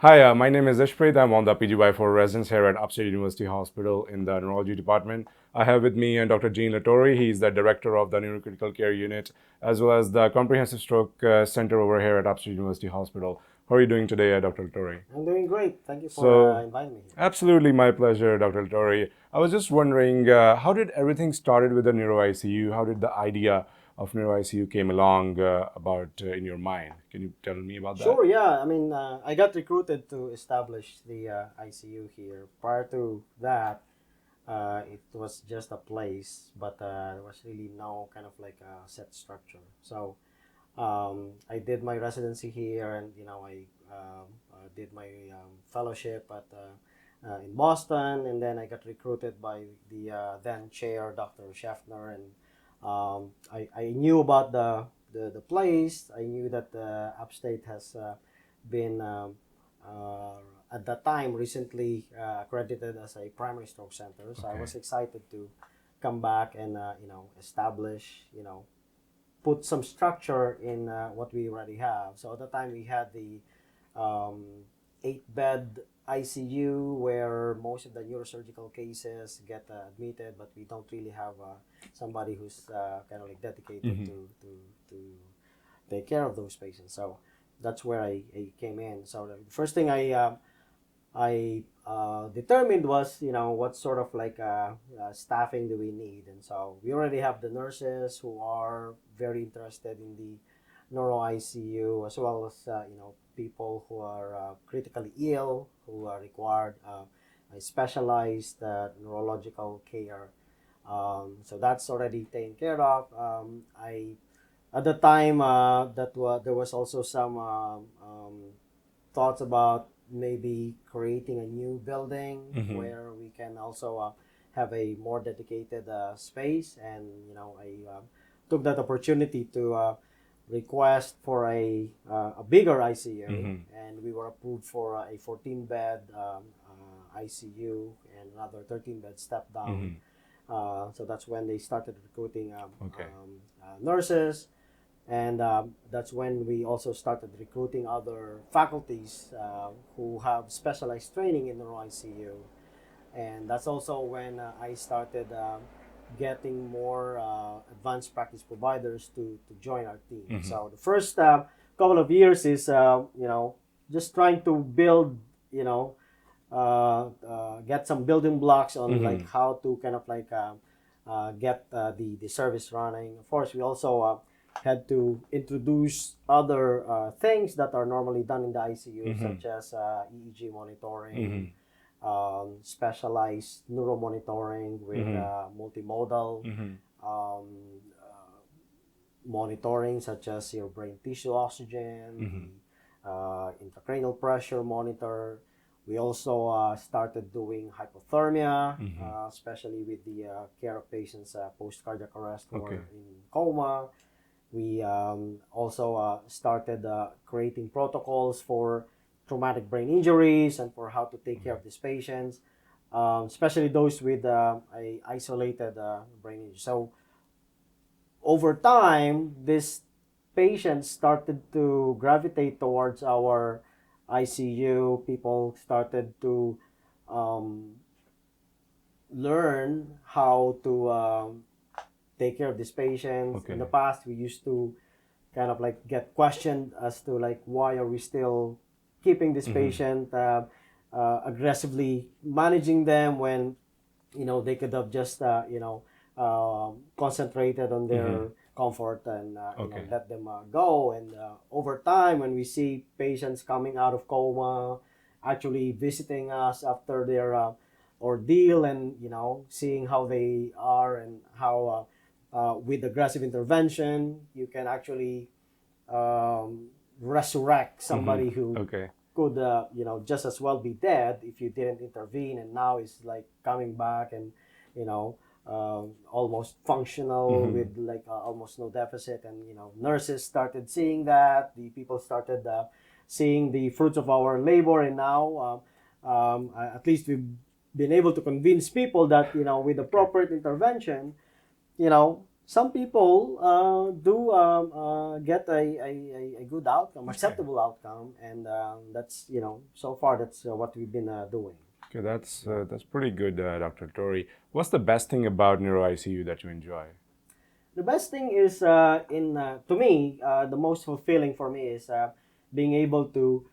Hi, my name is Upstate. I'm on the PGY4 residence here at Upstate University Hospital in the neurology department. I have with me Dr. Latorre. He's the director of the neurocritical care unit, as well as the comprehensive stroke center over here at Upstate University Hospital. How are you doing today, Dr. Latorre? I'm doing great. Thank you for So, inviting me here. absolutely my pleasure, Dr. Latorre. I was just wondering, how did everything started with the NeuroICU? How did the idea of NeuroICU came along about in your mind? Can you tell me about that? Sure, yeah. I got recruited to establish the ICU here. Prior to that, it was just a place, but there was really no kind of like a set structure. So I did my residency here, and I did my fellowship at in Boston, and then I got recruited by the then chair, Dr. Schaffner, and I knew about the place. I knew that Upstate has been at that time recently accredited as a primary stroke center. So I was excited to come back and establish, put some structure in what we already have. So at the time we had the 8-bed ICU where most of the neurosurgical cases get admitted, but we don't really have somebody who's kind of like dedicated to take care of those patients. So that's where I came in. So the first thing I determined was, what sort of like staffing do we need? And so we already have the nurses who are very interested in the neuro ICU, as well as, people who are critically ill, who are required a specialized neurological care. So that's already taken care of. At the time, there was also some thoughts about maybe creating a new building where we can also have a more dedicated space. And I took that opportunity to request for a bigger ICU, and we were approved for a 14-bed ICU and another 13-bed step down. So that's when they started recruiting nurses. And that's when we also started recruiting other faculties who have specialized training in neuro ICU. And that's also when I started getting more advanced practice providers to join our team. So the first couple of years is, just trying to build, get some building blocks on like how to kind of like get the service running. Of course, we also had to introduce other things that are normally done in the ICU, such as EEG monitoring, specialized neuromonitoring with multimodal monitoring, such as your brain tissue oxygen, intracranial pressure monitor. We also started doing hypothermia, especially with the care of patients post-cardiac arrest who are in coma. We also started creating protocols for traumatic brain injuries and for how to take care of these patients, especially those with a isolated brain injury. So over time, these patients started to gravitate towards our ICU. People started to learn how to take care of these patients. In the past, we used to kind of like get questioned as to like, why are we still keeping this patient, aggressively managing them when they could have just concentrated on their comfort and let them go. And over time, when we see patients coming out of coma, actually visiting us after their ordeal, and seeing how they are and how with aggressive intervention you can actually resurrect somebody who could just as well be dead if you didn't intervene, and now is like coming back and almost functional with like almost no deficit. And nurses started seeing that, the people started seeing the fruits of our labor, and now at least we've been able to convince people that with appropriate intervention, Some people do get a good outcome, Okay. acceptable outcome, and that's so far that's what we've been doing. Okay, that's pretty good, Dr. Latorre. What's the best thing about NeuroICU that you enjoy? The best thing is in to me the most fulfilling for me is being able to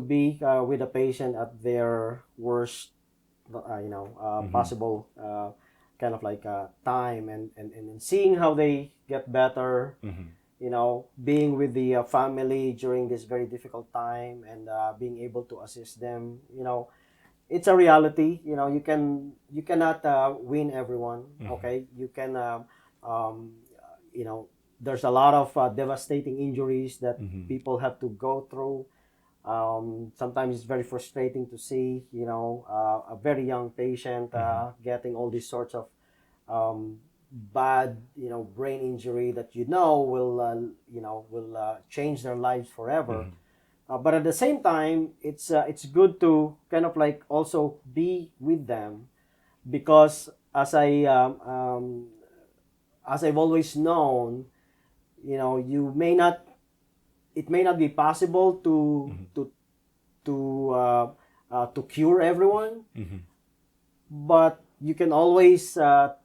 be with a patient at their worst Mm-hmm. possible kind of like time, and seeing how they get better, Mm-hmm. being with the family during this very difficult time, and being able to assist them. It's a reality. You cannot win everyone. Mm-hmm. Okay, you can um, you know there's a lot of devastating injuries that Mm-hmm. people have to go through. Sometimes it's very frustrating to see a very young patient Mm-hmm. getting all these sorts of um, bad brain injury that will change their lives forever. Mm-hmm. But at the same time, it's good to kind of like also be with them, because as I've always known, you may not it may not be possible to cure everyone, Mm-hmm. but you can always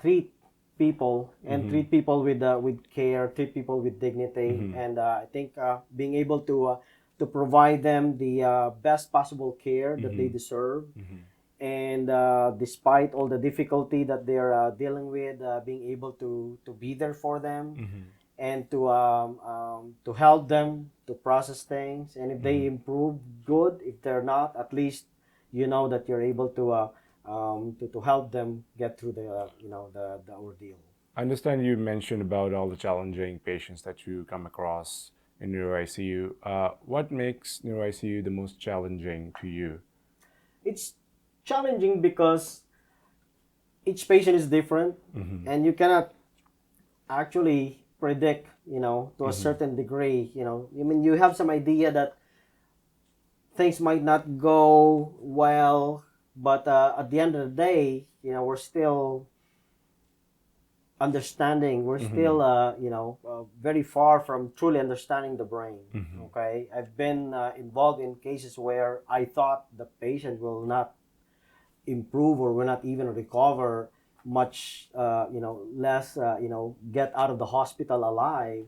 treat people, and Mm-hmm. treat people with care, treat people with dignity, Mm-hmm. and I think being able to provide them the best possible care that they Mm-hmm. deserve, Mm-hmm. and despite all the difficulty that they're dealing with, being able to be there for them, Mm-hmm. and to help them to process things, and if they Mm-hmm. improve, good. If they're not, at least you know that you're able to help them get through the ordeal. I understand you mentioned about all the challenging patients that you come across in NeuroICU. What makes NeuroICU the most challenging to you? It's challenging because each patient is different, Mm-hmm. and you cannot actually predict, to a Mm-hmm. certain degree. I mean, you have some idea that things might not go well, but at the end of the day, we're still understanding. We're Mm-hmm. still, very far from truly understanding the brain. Mm-hmm. Okay, I've been involved in cases where I thought the patient will not improve or will not even recover much, less, get out of the hospital alive.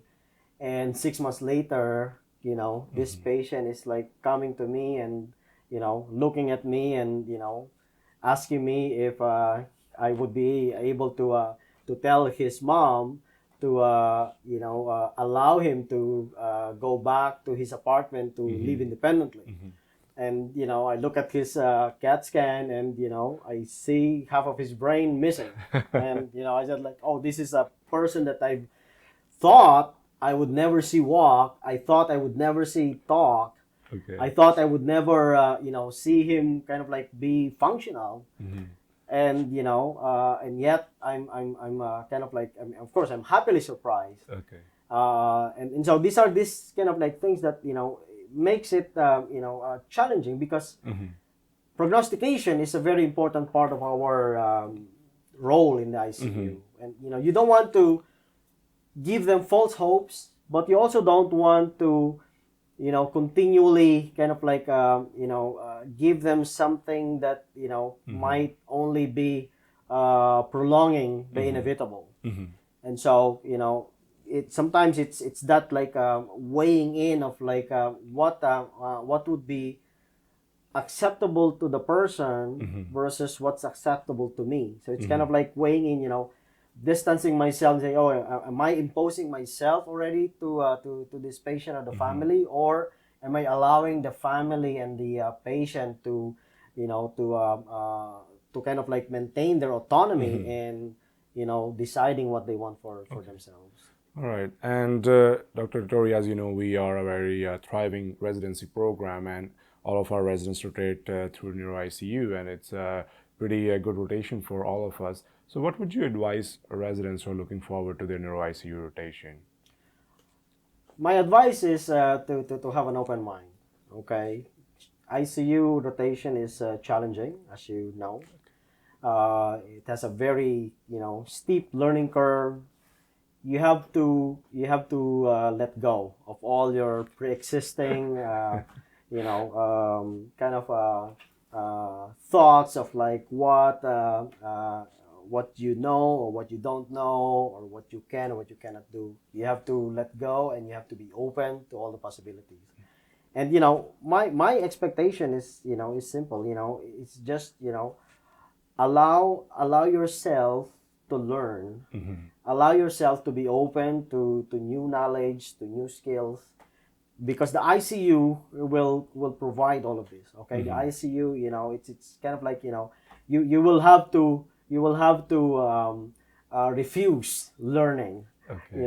And 6 months later, this Mm-hmm. patient is like coming to me and looking at me and asking me if I would be able to tell his mom to allow him to go back to his apartment to live Mm-hmm. independently. Mm-hmm. And I look at his CAT scan, and I see half of his brain missing. And I said, like, oh, this is a person that I thought I would never see walk. I thought I would never see talk. Okay. I thought I would never, see him kind of like be functional. Mm-hmm. And yet I'm kind of like, I mean, of course, I'm happily surprised. Okay. And so these kind of like things that makes it challenging, because Mm-hmm. prognostication is a very important part of our role in the Mm-hmm. ICU, and you don't want to give them false hopes, but you also don't want to continually kind of like give them something that Mm-hmm. might only be prolonging the Mm-hmm. inevitable. Mm-hmm. And so it sometimes it's that like weighing in of like what would be acceptable to the person Mm-hmm. versus what's acceptable to me. So it's kind Mm-hmm. of like weighing in, distancing myself and saying, oh, am I imposing myself already to this patient or the Mm-hmm. family, or am I allowing the family and the patient to, you know, to kind of like maintain their autonomy Mm-hmm. and deciding what they want for Okay. themselves. All right. And Dr. Tori, as you know, we are a very thriving residency program, and all of our residents rotate through NeuroICU, and it's a pretty good rotation for all of us. So, what would you advise residents who are looking forward to their NeuroICU rotation? My advice is to have an open mind. Okay, ICU rotation is challenging, as you know. It has a very steep learning curve. you have to let go of all your pre-existing kind of thoughts of like what you know or what you don't know or what you can or what you cannot do. You have to let go and you have to be open to all the possibilities. And my expectation is simple. It's just allow yourself to learn, allow yourself to be open to new knowledge, to new skills, because the ICU will provide all of this. Okay, the ICU, it's kind of like you will have to refuse learning, Okay.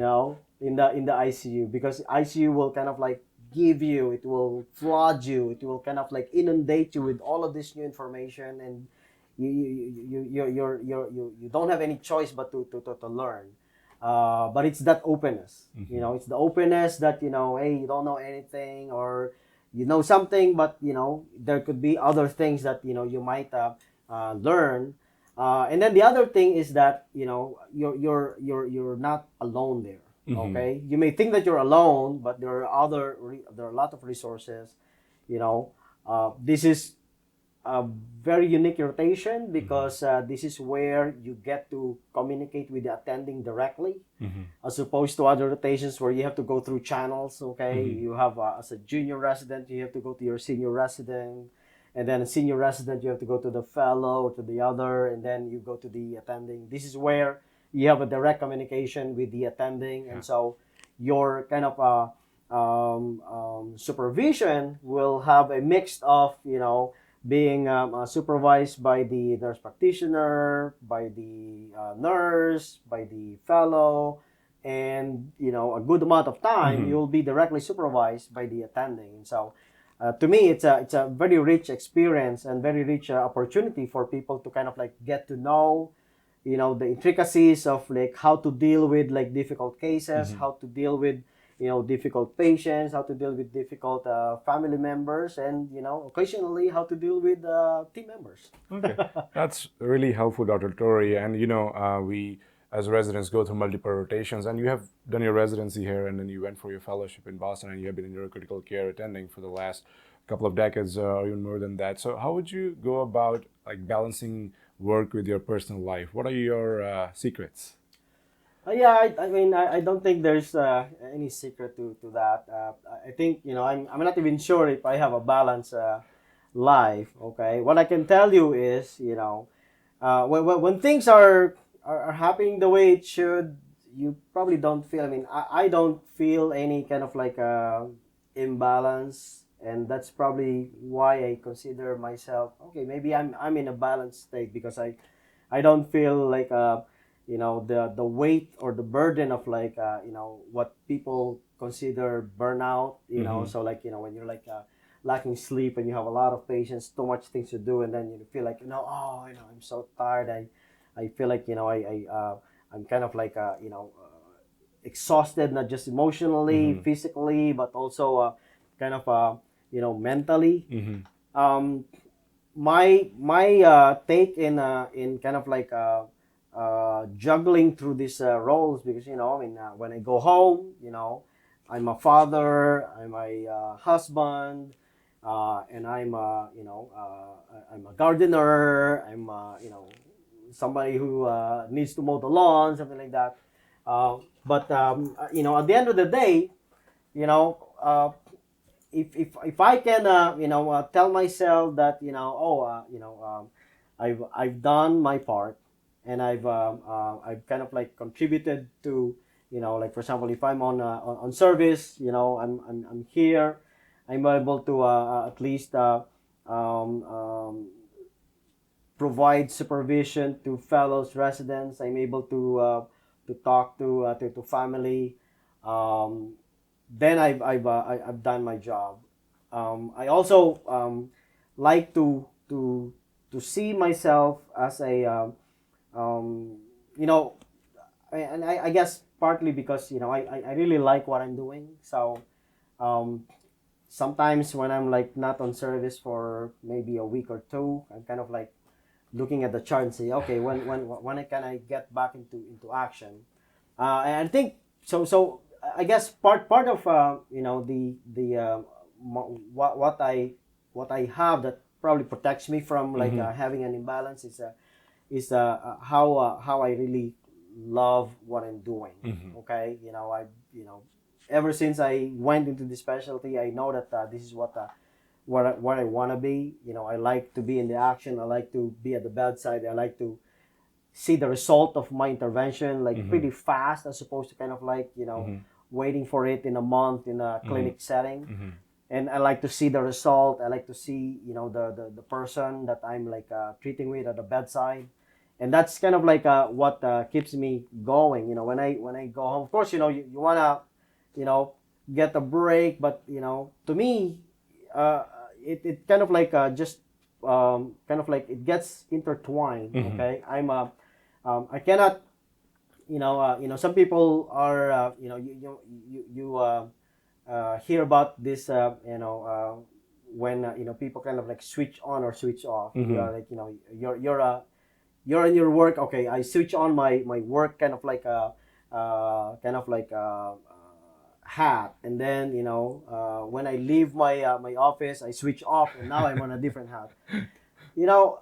in the ICU, because ICU will kind of like it will flood you, it will kind of like inundate you with all of this new information, and you don't have any choice but to learn. But it's that openness. It's the openness that hey, you don't know anything, or you know something, but there could be other things that you might learn. And then the other thing is that you're not alone there. Okay, you may think that you're alone, but there are a lot of resources. This is a very unique rotation because this is where you get to communicate with the attending directly, as opposed to other rotations where you have to go through channels. Okay, you have as a junior resident, you have to go to your senior resident, and then a senior resident, you have to go to the fellow, to the other, and then you go to the attending. This is where you have a direct communication with the attending, and so your kind of supervision will have a mix of being supervised by the nurse practitioner, by the nurse, by the fellow, and a good amount of time you'll be directly supervised by the attending. And so, to me, it's a very rich experience and very rich opportunity for people to kind of like get to know, the intricacies of like how to deal with like difficult cases, how to deal with difficult patients, how to deal with difficult family members, and occasionally how to deal with team members. Okay, that's really helpful, Dr. Torre. And we as residents go through multiple rotations, and you have done your residency here, and then you went for your fellowship in Boston, and you have been in neurocritical care attending for the last couple of decades, or even more than that. So, how would you go about like balancing work with your personal life? What are your secrets? Yeah, I mean, I don't think there's any secret to that. I think, I'm not even sure if I have a balanced life. Okay, what I can tell you is, when things are happening the way it should, you probably don't feel. I mean, I don't feel any kind of like imbalance, and that's probably why I consider myself okay. Maybe I'm in a balanced state because I don't feel like the weight or the burden of like what people consider burnout. So like when you're like lacking sleep and you have a lot of patients, too much things to do, and then you feel like I'm so tired. I feel like I'm kind of like exhausted, not just emotionally, physically, but also kind of mentally. Um, my take in kind of like juggling through these roles, because I mean, when I go home, I'm a father, I'm a husband, and I'm a gardener, I'm somebody who needs to mow the lawn, something like that. But at the end of the day, you know if I can tell myself that I've done my part, and I've kind of like contributed to, like for example, if I'm on service, I'm here, I'm able to at least um, um, provide supervision to fellows residents. I'm able to talk to family. Um, then I've done my job. I also like to see myself as a um, you know and I guess partly because I really like what I'm doing. So um, sometimes when I'm like not on service for maybe a week or two, I'm kind of like looking at the chart and say, okay, when can I get back into action? And I think so. So I guess part of you know what I have that probably protects me from like having an imbalance is how I really love what I'm doing. Okay, you know ever since I went into the specialty, I know that this is what I want to be. I like to be in the action. I like to be at the bedside. I like to see the result of my intervention like pretty fast, as opposed to kind of like waiting for it in a month in a clinic setting. And I like to see the result. I like to see the person that I'm like treating with at the bedside, and that's kind of like what keeps me going. When I go home, of course, you wanna you know get a break, but to me, uh, it kind of like just kind of like it gets intertwined. Okay, I cannot some people are hear about this when people kind of like switch on or switch off. You are like you're in your work. Okay, I switch on my work kind of like hat, and then when I leave my office, I switch off, and now I'm on a different hat. you know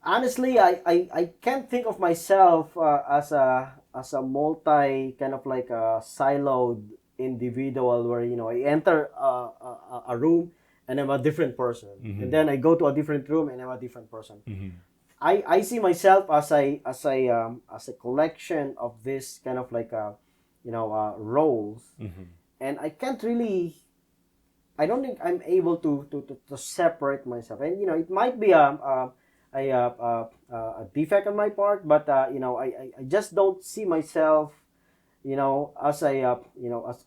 Honestly, I can't think of myself as a multi kind of like a siloed individual where I enter a room and I'm a different person, and then I go to a different room and I'm a different person. I see myself as a collection of this kind of like roles, and I don't think I'm able to separate myself. And it might be a defect on my part, but I just don't see myself as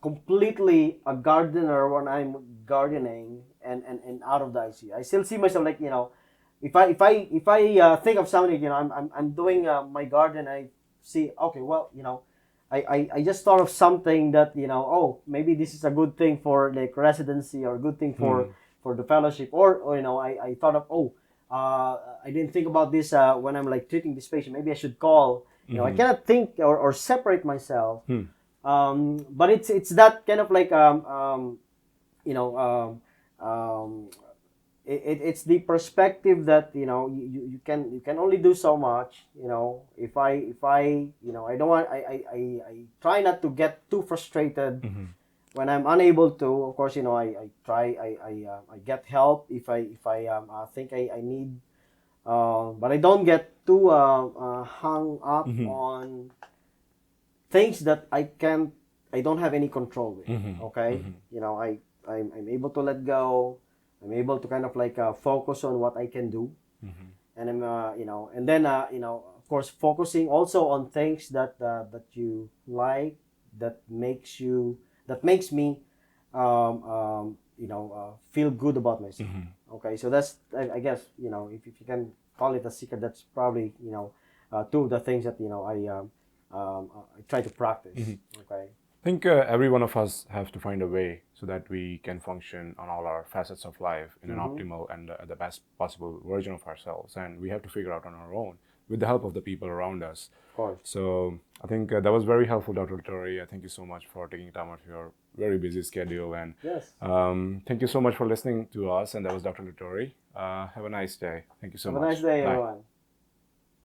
completely a gardener when I'm gardening and out of the ICU. I still see myself like if I think of something, I'm doing my garden. I see, okay, well, I just thought of something that oh, maybe this is a good thing for like residency, or a good thing for the fellowship, or I thought of, oh, I didn't think about this when I'm like treating this patient. Maybe I should call. I cannot think or separate myself. But it's that kind of like you know it's the perspective that you can only do so much. If I I don't want I try not to get too frustrated when I'm unable to. Of course, I try, I get help if I think I need, but I don't get too hung up on things that I don't have any control with. Okay, I'm able to let go. I'm able to kind of like focus on what I can do, and I'm and then of course, focusing also on things that you like, that makes me feel good about myself. Okay, so that's, I guess, if you can call it a secret, that's probably two of the things that I try to practice. Okay. I think every one of us have to find a way so that we can function on all our facets of life in an optimal and the best possible version of ourselves, and we have to figure out on our own with the help of the people around us. Of course. So I think that was very helpful, Dr. Latorre. Thank you so much for taking time out of your very busy schedule, and Yes. thank you so much for listening to us. And that was Dr. Latorre. Have a nice day. Thank you so Have a much. nice day, Bye. everyone.